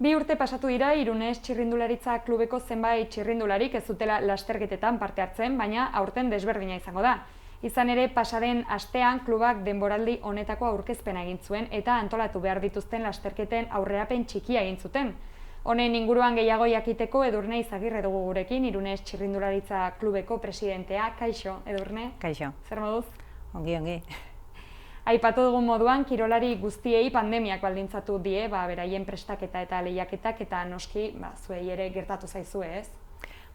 Bi urte pasatu dira Irunez txirrindularitza klubeko zenbait txirrindularik ez dutela lasterketetan parte hartzen, baina aurten desberdina izango da. Izan ere, pasaden astean klubak denboraldi honetako aurkezpena egin zuen eta antolatu behar dituzten lasterketen aurrerapen txikia egin zuten. Honen inguruan gehiago jakiteko Edurne Izagirre dugu gurekin, Irunez txirrindularitza klubeko presidentea. Kaixo, Edurne? Kaixo. Zer moduz? Ongi, ongi. Aipatu dugun moduan, kirolari guztiei pandemiak baldintzatu die, beraien prestaketa eta lehiaketak, eta noski, zuei ere gertatu zaizue, ez?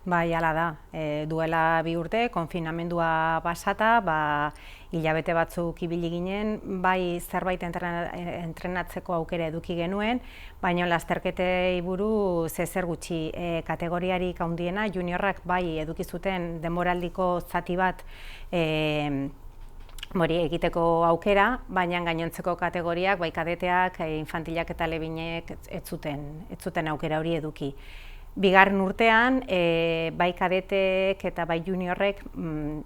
Bai, hala da. Duela 2 urte, konfinamendua pasata, hilabete batzuk ibili ginen, bai zerbait entrenatzeko aukera eduki genuen, baina lasterketei buruz ezer gutxi. Kategoriarik handiena, juniorrak bai eduki zuten denboraldiko zati bat egiteko aukera, baina gainontzeko kategoriak, bai kadeteak, infantilak eta alebinek ez zuten aukera hori eduki. Bigarren urtean, bai kadetek eta bai juniorrek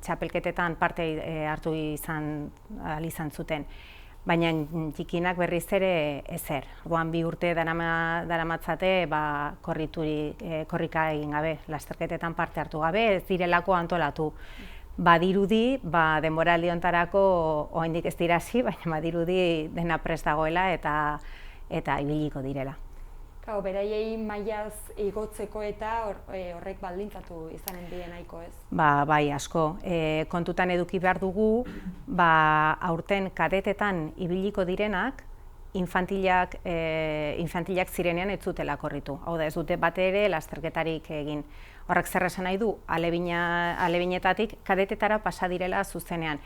txapelketetan parte hartu izan zuten. Baina txikinak berriz ere ezer. Orduan 2 urte daramatzate korrika egin gabe, lasterketetan parte hartu gabe, ez direlako antolatu. Badirudi, denboraldi hontarako oraindik ez dira hasi, baina badirudi dena prest dagoela eta ibiliko direla. Beraiei mailaz igotzeko eta horrek baldintzatu izanen die nahiko, ez? Bai, asko. Kontutan eduki behar dugu, aurten kadetetan ibiliko direnak, infantilak zirenean ez zutela korritu. Hau da, ez dute bat ere lasterketarik egin. Horrek zer esan nahi du, alebinetatik kadetetara pasa direla zuzenean.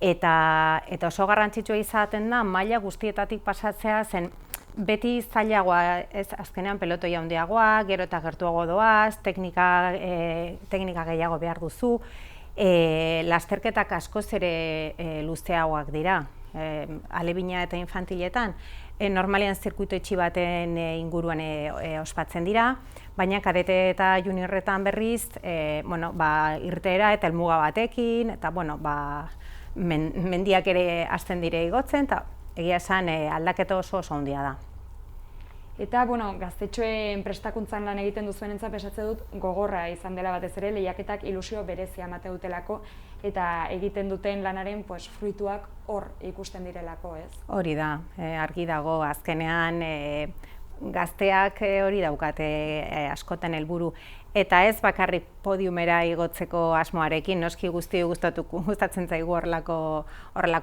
Eta oso garrantzitsua izaten da, maila guztietatik pasatzea zen beti zailagoa, azkenean pelotoia handiagoa, gero eta gertuago doaz, teknika gehiago behar duzu, lasterketak askoz ere luzeagoak dira. Alebina eta infantiletan, normalean zirkuito itxi baten inguruan ospatzen dira, baina kadete eta juniorretan berriz, irteera eta helmuga batekin, eta mendiak ere hasten dire igotzen, eta egia esan aldaketa oso handia da. Eta, gaztetxoen prestakuntzan lan egiten duzuenentzat pesatze dut gogorra izan dela batez ere, lehiaketak ilusio berezia emate dutelako eta egiten duten lanaren fruituak hor ikusten direlako, ez? Hori da, argi dago, azkenean gazteak hori daukate askotan helburu. Eta ez bakarrik podiumera igotzeko asmoarekin, noski guztioi gustatzen zaigu horrelako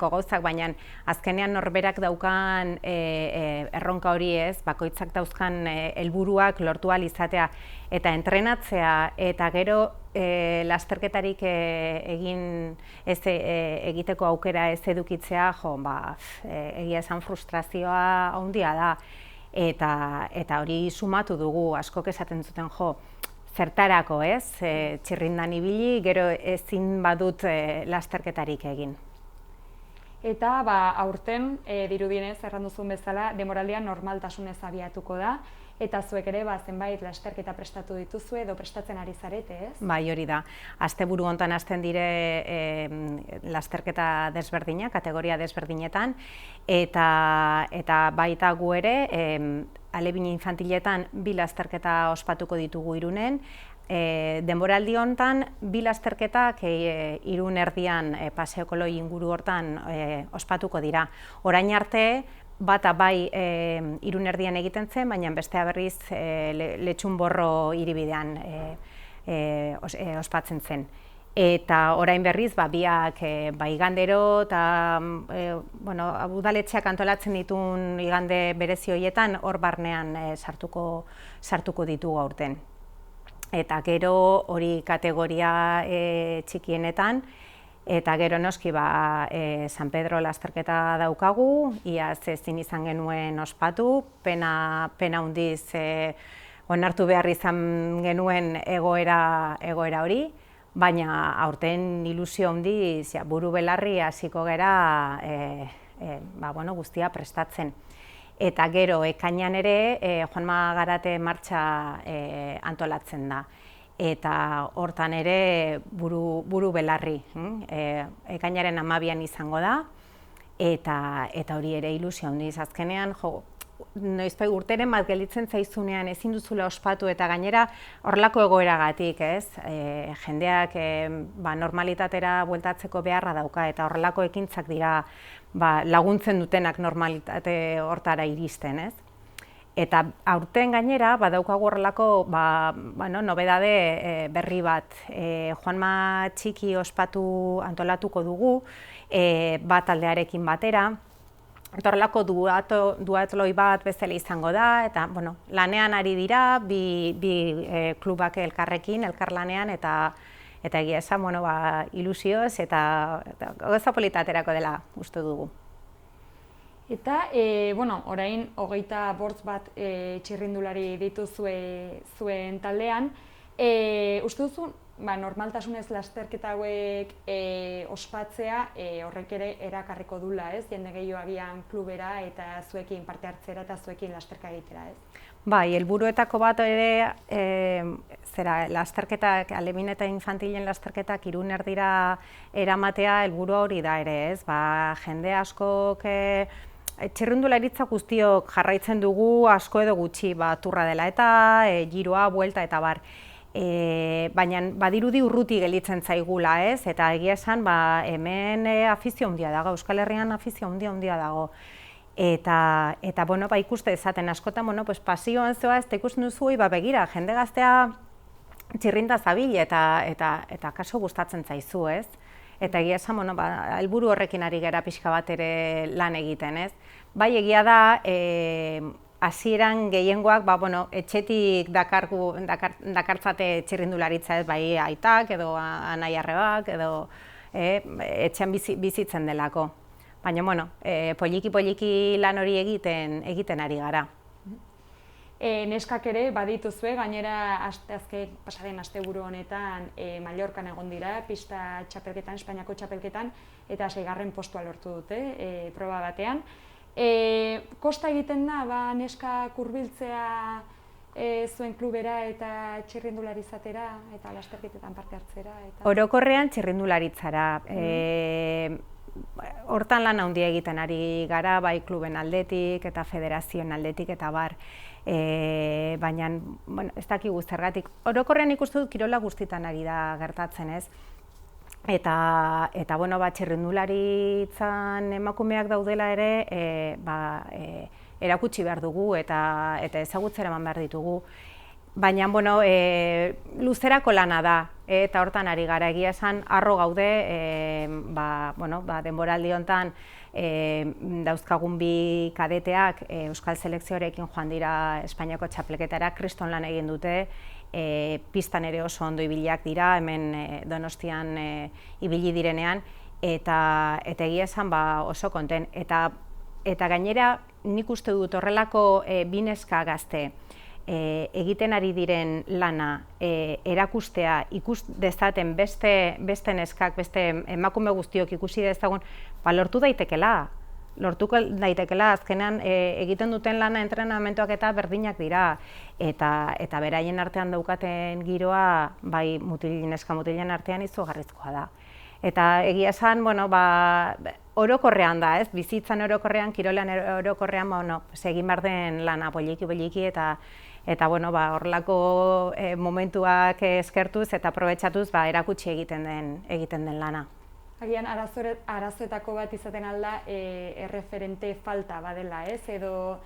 gauzak, baina azkenean norberak daukan erronka hori ez, bakoitzak dauzkan helburuak lortu ahal izatea eta entrenatzea eta gero lasterketarik egiteko aukera ez edukitzea, egia esan frustrazioa handia da eta hori sumatu dugu, askok esaten zuten zertarako, ez? Txirrindan ibili, gero ezin badut lasterketarik egin. Eta aurten, dirudienez, erran duzun bezala, denboraldia normaltasunez abiatuko da, eta zuek ere zenbait lasterketa prestatu dituzue edo prestatzen ari zarete, ez? Bai, hori da. Asteburu hontan hasten dire lasterketa desberdinak, kategoria desberdinetan, eta baita gu ere, alebine infantiletan 2 lasterketa ospatuko ditugu Irunen. Denboraldi hontan 2 lasterketak Irun erdian Paseo Koloi inguru hortan ospatuko dira. Orain arte, bata bai Irun erdian egiten zen, baina bestea berriz Letxunborro hiribidean ospatzen zen. Eta orain berriz, biak igandero eta udaletxeak antolatzen dituen igande berezi horietan hor barnean sartuko ditugu aurten. Eta gero hori kategoria txikienetan, eta gero noski San Pedro lasterketa daukagu, iaz ezin izan genuen ospatu, pena handiz onartu behar izan genuen egoera hori, baina aurten ilusio handiz buru belarri hasiko gera guztia prestatzen. Eta gero ekainean ere Juanma Garate martxa antolatzen da. Eta hortan ere buru belarri. Ekainaren 12an izango da, eta hori ere ilusio handiz. Azkenean noizbait urteren bat gelditzen zaizunean ezin duzula ospatu eta gainera horrelako egoeragatik, ez? Jendeak normalitatera bueltatzeko beharra dauka eta horrelako ekintzak dira laguntzen dutenak normalitate hortara iristen, ez? Eta aurten gainera badaukagu horrelako nobedade berri bat. Juanma Txiki ospatu antolatuko dugu, bat taldearekin batera. Eta horrelako duatloi bat bezala izango da, eta lanean ari dira, bi klubak elkarlanean, eta egia esan, ilusioz eta gauza politaterako dela uste dugu. Eta, orain, 25 bat txirrindulari dituzue zuen taldean, uste duzu, normaltasunez lasterketa hauek ospatzea horrek ere erakarriko dula, ez? Jende gehiago agian klubera eta zuekin parte hartzera eta zuekin lasterka egitera, ez? Bai, helburuetako bat ere, lasterketak, alemin eta infantilen lasterketak Irun erdira eramatea helburu hori da ere, ez? Jende askok txirrindularitza guztiok jarraitzen dugu asko edo gutxi, turra dela eta, giroa, buelta eta bar. Baina badirudi urruti gelditzen zaigula, ez? Eta egia esan, hemen afizio handia dago, Euskal Herrian afizio handia dago. Eta ikuste dezaten askotan, pasioan zoaz, eta ikusten duzu, begira, jende gaztea txirrinda zabil eta kaso gustatzen zaizu, ez? Eta egia esan, helburu horrekin ari gara pixka bat ere lan egiten, ez? Bai, egia da, hasieran gehiengoak etxetik dakartzate txirrindularitza, ez, bai aitak edo anai-arrebak edo etxean bizitzen delako. Baina, poliki lan hori egiten ari gara. Neskak ere badituzue, gainera pasaren asteburu honetan Mallorcan egon dira, pista txapelketan, Espainiako txapelketan, eta 6. postua lortu dute proba batean. Kosta egiten da, neskak hurbiltzea zuen klubera eta txirrindularizatera eta lasterketetan parte hartzera? Orokorrean txirrindularitzara. Hortan lan handia egiten ari gara, bai kluben aldetik eta federazioen aldetik eta bar. Baina, ez dakigu zergatik. Orokorrean ikustu dut kirola guztietan ari da gertatzen, ez? Eta txirrindularitzan emakumeak daudela ere erakutsi behar dugu eta ezagutzera eman behar ditugu. Baina, luzerako lana da, eta hortan ari gara egia esan, harro gaude, denboraldi honetan dauzkagun bi kadeteak Euskal Selekzioarekin joan dira Espainiako txapelketara, kriston lan egin dute, pistan ere oso ondo ibiliak dira, hemen Donostian ibili direnean, eta egia esan oso konten. Eta gainera, nik uste dut horrelako bi neska gazte egiten ari diren lana erakustea, ikus dezaten beste neskak, beste emakume guztiok ikusi dezagun, lortu daitekela. Azkenean egiten duten lana entrenamentuak eta berdinak dira. Eta beraien artean daukaten giroa, bai neska mutilen artean izugarrizkoa da. Eta egia esan, orokorrean da, ez? Bizitzan orokorrean, kirolan orokorrean, egin behar den lana poliki eta horrelako momentuak eskertuz eta aprobetxatuz erakutsi egiten den lana. Agian arazoetako bat izaten alda erreferente falta badela, ez? Edo,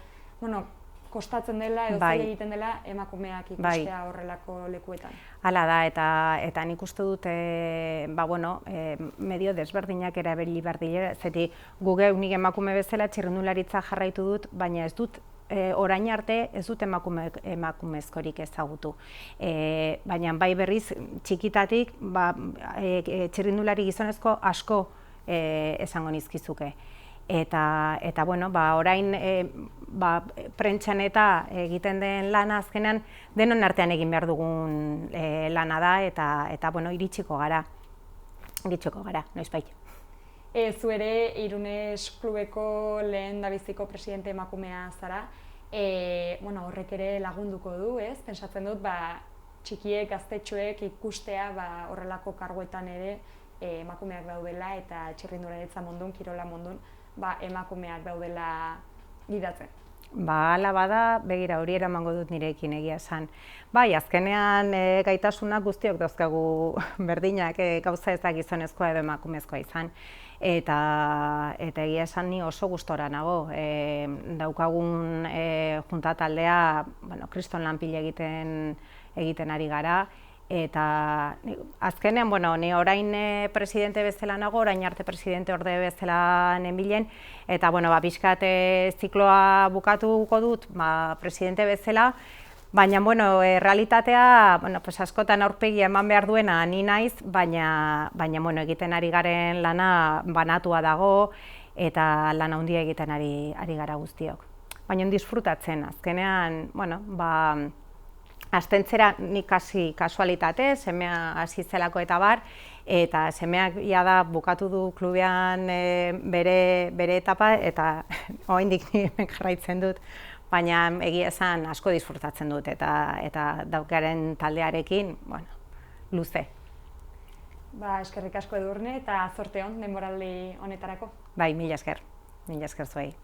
kostatzen dela edo zaila egiten dela emakumeak ikustea horrelako lekuetan. Hala da, eta nik uste dut medio desberdinak erabili behar dira, zetik gu nik emakume bezala txirrindularitza jarraitu dut, baina ez dut orain arte ez dut emakumezkorik ezagutu. Baina bai berriz txikitatik txirrindulari gizonezko asko esango nizkizuke. Eta orain prentsan eta egiten den lana azkenean denon artean egin behar dugun lana da eta iritsiko gara, noizbait. Zu ere Irunes klubeko lehendabiziko presidente emakumea zara, horrek ere lagunduko du, ez? Pentsatzen dut, txikiek, gaztetxoek ikustea horrelako karguetan ere emakumeak daudela eta txirrindularitza mundun, kirola mundun, emakumeak daudela gidatzen. Ba, ala bada, begira hori eramango dut nirekin egia esan. Bai, azkenean gaitasunak guztiok dauzkagu berdinak, gauza ez da gizonezkoa edo emakumezkoa izan. Eta egia esan ni oso gustora nago. Daukagun junta taldea, kriston lanpile egiten ari gara. Eta azkenean, ni orain presidente bezala nago, orain arte presidente orde bezala nenbilen, eta pixkat zikloa bukatuko dut presidente bezala, baina realitatea askotan aurpegia eman behar duena ni naiz, baina egiten ari garen lana banatua dago eta lan handia egiten ari gara guztiok. Baina disfrutatzen, azkenean, astentzera nik hasi kasualitate, semea hasi zelako eta bar, eta semeak da bukatu du klubean bere etapa, eta oraindik ni jarraitzen dut, baina egia esan asko disfrutatzen dut, eta daukaren taldearekin, luze. Eskerrik asko Edurne, eta zorte on denboraldi honetarako. Bai, mila esker zuei.